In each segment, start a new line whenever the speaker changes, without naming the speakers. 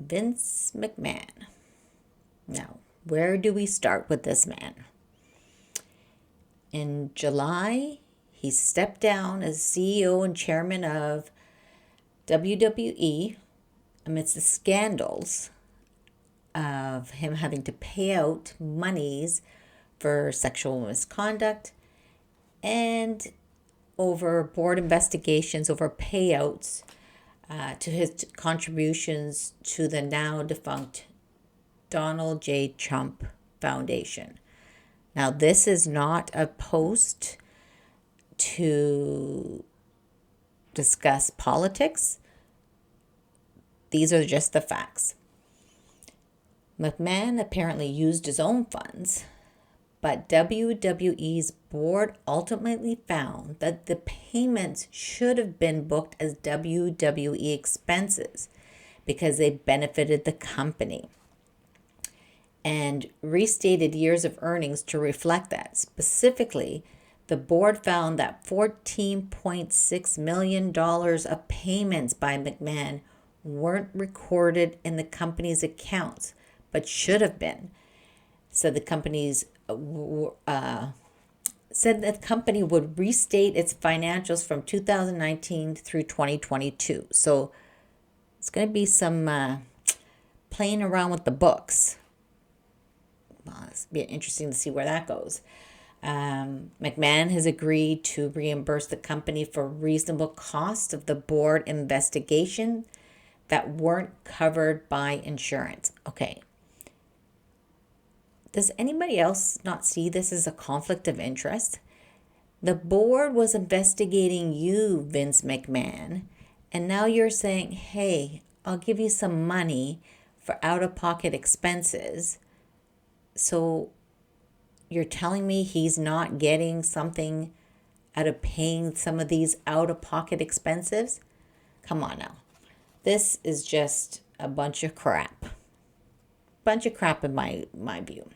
Vince McMahon. Now, where do we start with this man? In July, he stepped down as CEO and chairman of WWE amidst the scandals of him having to pay out monies for sexual misconduct and over board investigations over payouts to his contributions to the now defunct Donald J. Trump Foundation. Now, this is not a post to discuss politics. These are just the facts. McMahon apparently used his own funds, but WWE's board ultimately found that the payments should have been booked as WWE expenses because they benefited the company, and restated years of earnings to reflect that. Specifically, the board found that $14.6 million of payments by McMahon weren't recorded in the company's accounts, but should have been. So the company would restate its financials from 2019 through 2022. So it's going to be some playing around with the books. Well, it's be interesting to see where that goes. McMahon has agreed to reimburse the company for reasonable costs of the board investigation that weren't covered by insurance. Okay. Does anybody else not see this as a conflict of interest? The board was investigating you, Vince McMahon, and now you're saying, hey, I'll give you some money for out-of-pocket expenses. So you're telling me he's not getting something out of paying some of these out-of-pocket expenses? Come on now. This is just a bunch of crap. Bunch of crap in my view.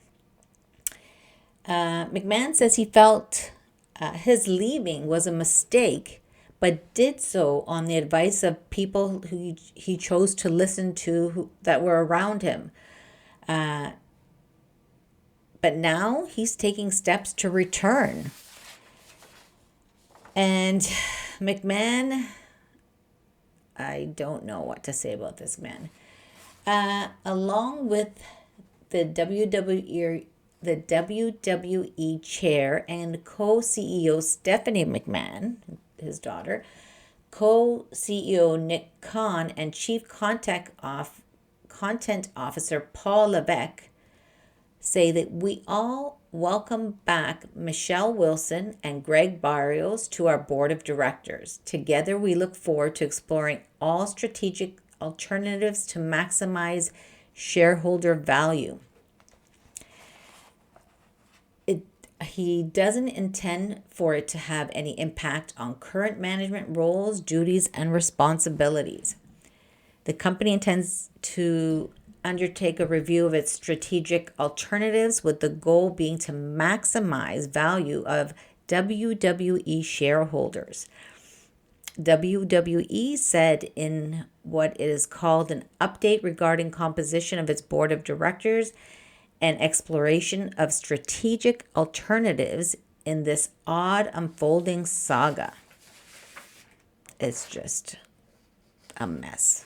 McMahon says he felt his leaving was a mistake, but did so on the advice of people who he chose to listen to that were around him. But now he's taking steps to return. And McMahon, I don't know what to say about this man. Along with the WWE chair and co-CEO Stephanie McMahon, his daughter, co-CEO Nick Khan, and Chief Content Officer Paul Levesque say that we all welcome back Michelle Wilson and Greg Barrios to our board of directors. Together, we look forward to exploring all strategic alternatives to maximize shareholder value. He doesn't intend for it to have any impact on current management roles, duties, and responsibilities. The company intends to undertake a review of its strategic alternatives with the goal being to maximize value of WWE shareholders. WWE said in what is called an update regarding composition of its board of directors and exploration of strategic alternatives in this odd unfolding saga. It's just a mess.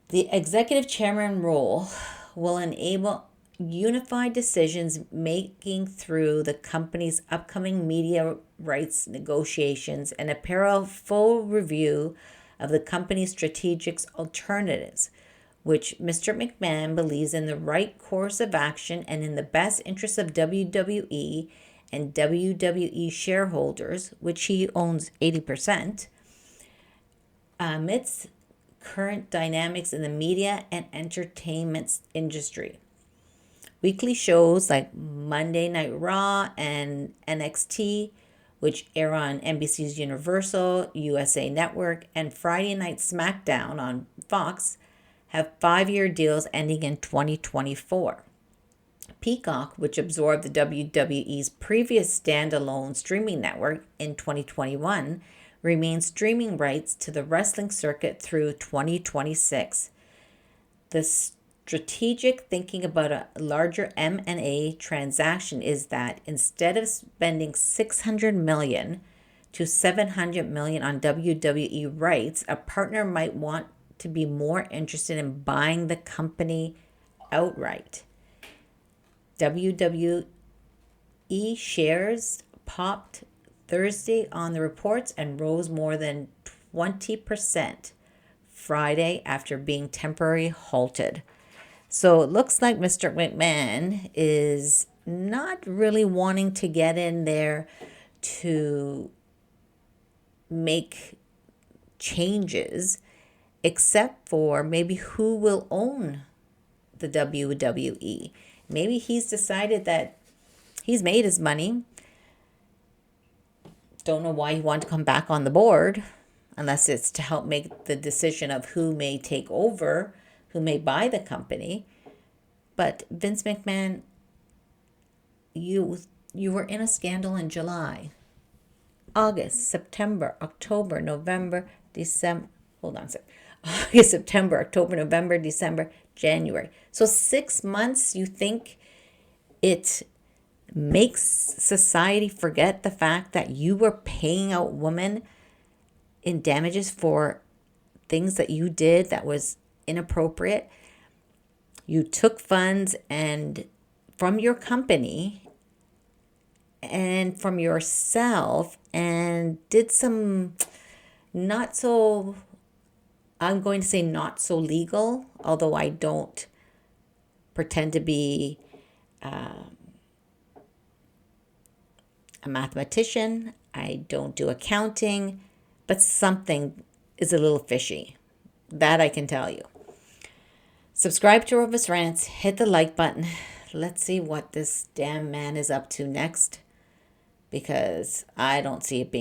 The executive chairman role will enable unified decisions making through the company's upcoming media rights negotiations and a parallel full review of the company's strategic alternatives, which Mr. McMahon believes in the right course of action and in the best interest of WWE and WWE shareholders, which he owns 80%, amidst current dynamics in the media and entertainment industry. Weekly shows like Monday Night Raw and NXT, which air on NBC's Universal, USA Network, and Friday Night SmackDown on Fox, have 5-year deals ending in 2024. Peacock, which absorbed the WWE's previous standalone streaming network in 2021, remains streaming rights to the wrestling circuit through 2026. The strategic thinking about a larger M&A transaction is that instead of spending $600 million to $700 million on WWE rights, a partner might want to be more interested in buying the company outright. WWE shares popped Thursday on the reports and rose more than 20% Friday after being temporarily halted. So it looks like Mr. McMahon is not really wanting to get in there to make changes, except for maybe who will own the WWE. Maybe he's decided that he's made his money. Don't know why he wanted to come back on the board, unless it's to help make the decision of who may take over, who may buy the company. But Vince McMahon, you were in a scandal in July, August, September, October, November, December. Hold on a second. August, September, October, November, December, January. So 6 months, you think it makes society forget the fact that you were paying out women in damages for things that you did that was inappropriate. You took funds and from your company and from yourself and did some not so, I'm going to say not so legal, although I don't pretend to be a mathematician. I don't do accounting, but something is a little fishy. That I can tell you. Subscribe to Rovis Rants. Hit the like button. Let's see what this damn man is up to next, because I don't see it being